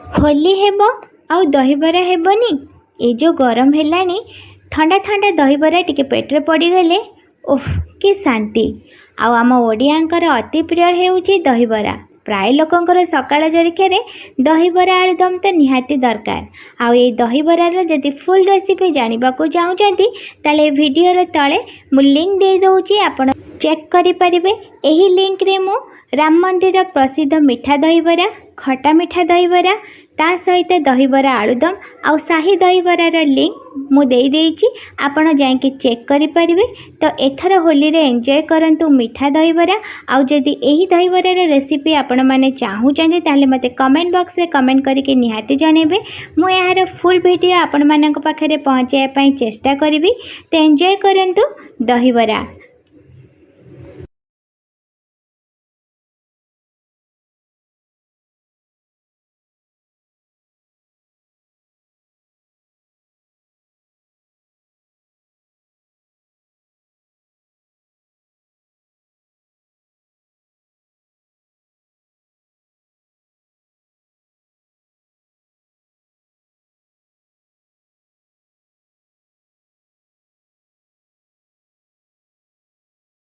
होली हेब आउ दहीबरा हेबनी ए जो गरम हेलानी ठंडा ठंडा दहीबरा टिके पेटरे पड़गले ओह कि शांति। आम ओडियांकर अति प्रिय हेउची दहीबरा। प्राय लोकंकर सकाळ जरिकारे दहीबरा आलुदम तो निहाती दरकार। आउ ये दहीबरार जदि फुल रेसिपी जानिबाकू चाहुचंती ताले वीडियो तले मु लिंक दे दउची, आपण चेक करि परिबे। एही लिंक रे मु राम मंदिर प्रसिद्ध मीठा दहीबरा, खटा मीठा दहीबरा ता सहित दहीबरा आलुदम आउ शाही दहीबरार लिंक मु देई देइची, आपण जाइके चेक करि परिबे। तो एथर होली रे एंजॉय करंतु मीठा दहीबरा। आउ जदि एही दहीबरार रेसिपी आपण माने चाहुचंती ताले मते कमेंट बॉक्स रे कमेंट करिके निहाती जणेबे। मु यार फुल वीडियो आपण मानक पाखरे पहुंचाया पई चेष्टा करिबी। तो एंजॉय करंतु दहीबरा।